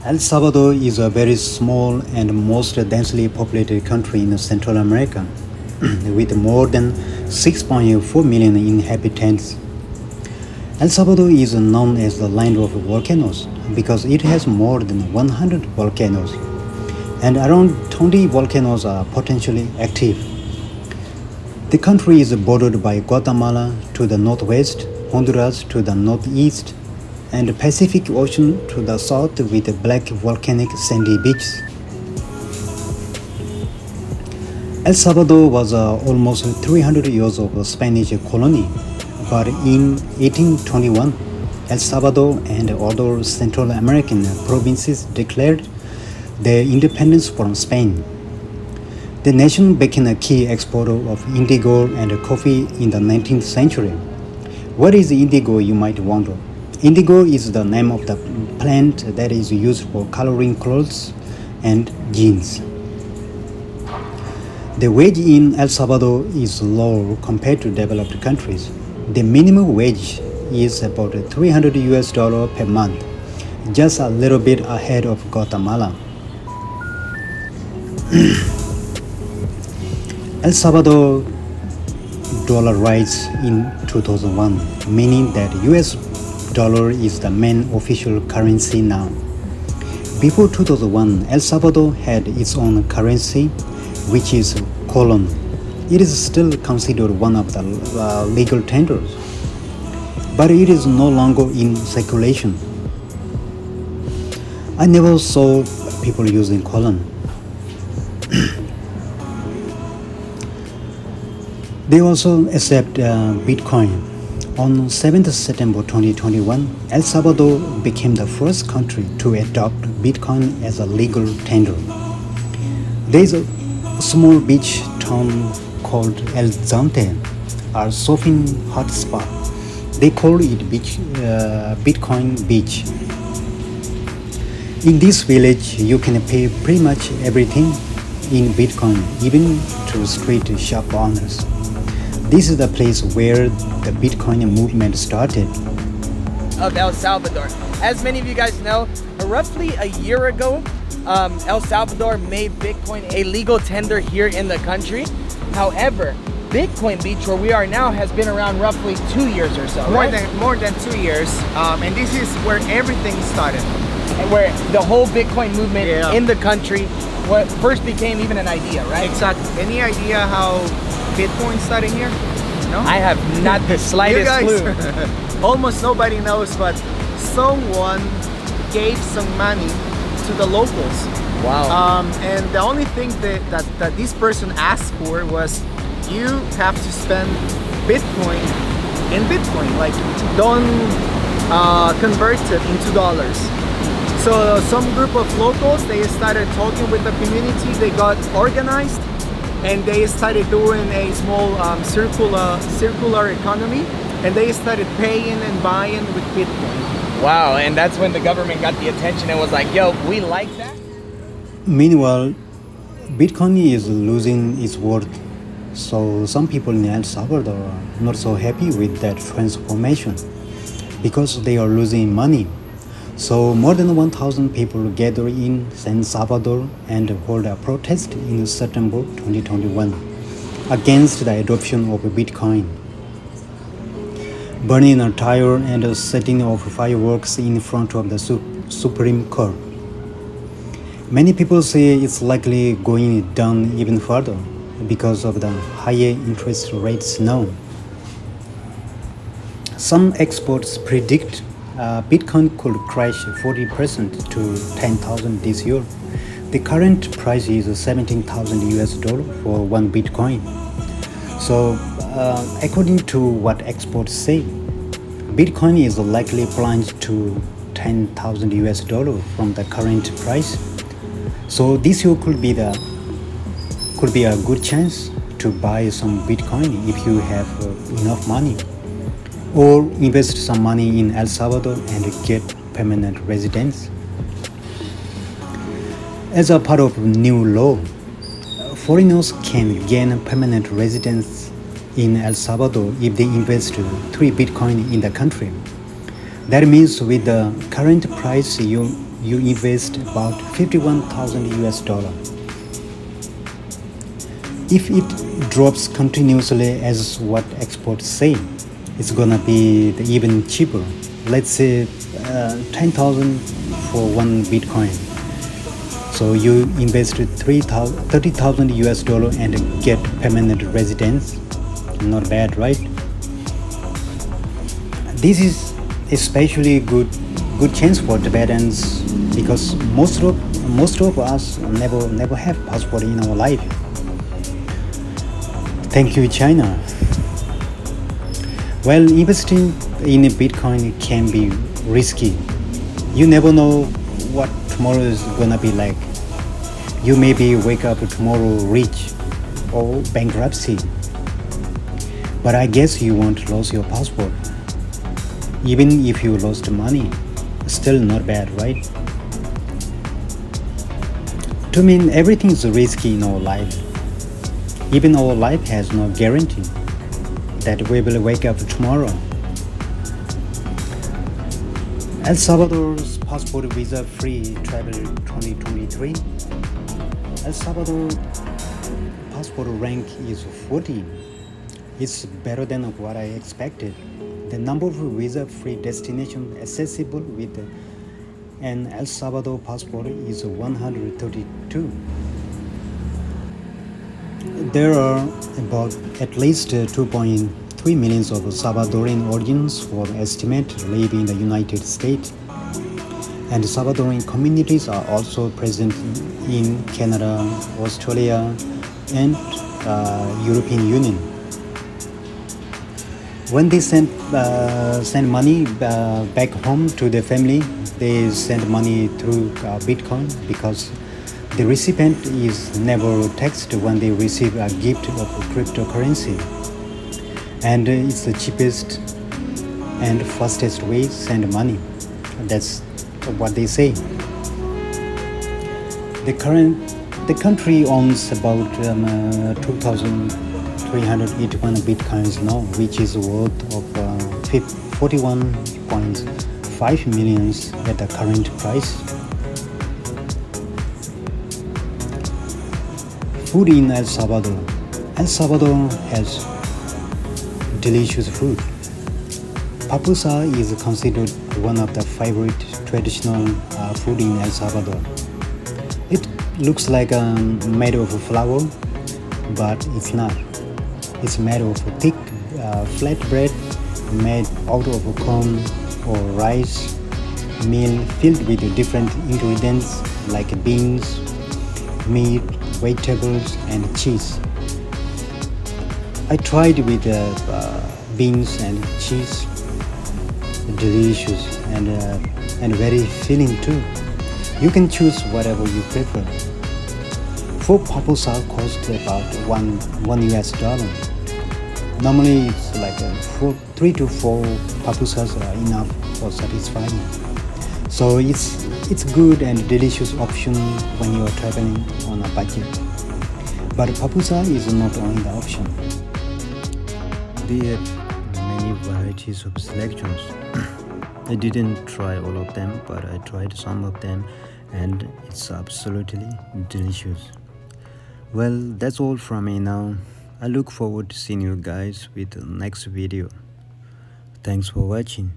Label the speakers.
Speaker 1: El Salvador is a very small and most densely populated country in Central America, with more than 6.4 million inhabitants. El Salvador is known as the Land of Volcanoes because it has more than 100 volcanoes, and around 20 volcanoes are potentially active. The country is bordered by Guatemala to the northwest, Honduras to the northeast, and the Pacific Ocean to the south with black volcanic sandy beaches. El Salvador was almost 300 years of a Spanish colony, but in 1821, El Salvador and other Central American provinces declared their independence from Spain. The nation became a key exporter of indigo and coffee in the 19th century. What is indigo, you might wonder? Indigo is the name of the plant that is used for coloring clothes and jeans. The wage in El Salvador is low compared to developed countries. The minimum wage is about 300 US dollar per month, just a little bit ahead of Guatemala. El Salvador dollarized in 2001, meaning that US dollar is the main official currency now. Before 2001, El Salvador had its own currency, which is colon. It is still considered one of the legal tenders, but it is no longer in circulation. I never saw people using colon. They also accept Bitcoin. On 7th September 2021, El Salvador became the first country to adopt Bitcoin as a legal tender. There is a small beach town called El Zante, a surfing hotspot. They call it Bitcoin Beach. In this village, you can pay pretty much everything in Bitcoin, even to street shop owners. This is the place where the Bitcoin movement started.
Speaker 2: Of El Salvador. As many of you guys know, roughly a year ago, El Salvador made Bitcoin a legal tender here in the country. However, Bitcoin Beach, where we are now, has been around roughly 2 years or so.
Speaker 3: More than 2 years, and this is where everything started.
Speaker 2: And where the whole Bitcoin movement
Speaker 3: Yeah.
Speaker 2: in the country what first became even an idea, right?
Speaker 3: Exactly. Any idea how Bitcoin started here? No?
Speaker 2: I have not the
Speaker 3: You
Speaker 2: slightest
Speaker 3: guys,
Speaker 2: clue.
Speaker 3: almost nobody knows, but someone gave some money to the locals.
Speaker 2: Wow.
Speaker 3: And the only thing that this person asked for was you have to spend Bitcoin in Bitcoin, like don't convert it into dollars. So some group of locals, they started talking with the community, they got organized, and they started doing a small circular economy, and they started paying and buying with Bitcoin.
Speaker 2: Wow, and that's when the government got the attention and was like, yo, we like that.
Speaker 1: Meanwhile, Bitcoin is losing its worth, so some people in El Salvador are not so happy with that transformation because they are losing money. So more than 1,000 people gathered in San Salvador and held a protest in September 2021 against the adoption of Bitcoin, burning a tire and setting off fireworks in front of the Supreme Court. Many people say it's likely going down even further because of the higher interest rates now. Some experts predict Bitcoin could crash 40% to 10,000 this year. The current price is 17,000 US dollar for one Bitcoin. So, according to what experts say, Bitcoin is likely plunged to 10,000 US dollar from the current price. So this year could be a good chance to buy some Bitcoin if you have enough money, or invest some money in El Salvador and get permanent residence. As a part of new law, foreigners can gain permanent residence in El Salvador if they invest 3 Bitcoin in the country. That means with the current price, you you invest about 51,000 US dollar. If it drops continuously as what experts say, it's gonna be even cheaper. Let's say 10,000 for one Bitcoin. So you invested 30,000 US dollar and get permanent residence. Not bad, right? This is especially good chance for Tibetans because most of us never have passport in our life. Thank you, China. Well, investing in Bitcoin can be risky. You never know what tomorrow is gonna be like. You maybe wake up tomorrow rich or bankruptcy. But I guess you won't lose your passport. Even if you lost money, still not bad, right? To me, everything is risky in our life. Even our life has no guarantee that we will wake up tomorrow. El Salvador's passport visa-free travel 2023. El Salvador passport rank is 14. It's better than what I expected. The number of visa-free destinations accessible with an El Salvador passport is 132. There are about at least 2.3 million of Salvadorian origins for estimate live in the United States. And Salvadorian communities are also present in Canada, Australia, and European Union. When they send money back home to the family, they send money through Bitcoin because the recipient is never taxed when they receive a gift of cryptocurrency. And it's the cheapest and fastest way to send money. That's what they say. The country owns about 2,381 bitcoins now, which is worth of 41.5 million at the current price. Food in El Salvador. El Salvador has delicious food. Papusa is considered one of the favorite traditional food in El Salvador. It looks like made of flour, but it's not. It's made of thick flat bread made out of corn or rice, meal filled with different ingredients like beans, meat, vegetables, and cheese. I tried with beans and cheese. Delicious and very filling too. You can choose whatever you prefer. 4 papusa cost about one US dollar. Normally it's like 3 to 4 papusas are enough for satisfying. So it's good and delicious option when you are traveling on a budget. But papusa is not only the option. They have many varieties of selections. I didn't try all of them, but I tried some of them and it's absolutely delicious. Well, that's all from me now. I look forward to seeing you guys with the next video. Thanks for watching.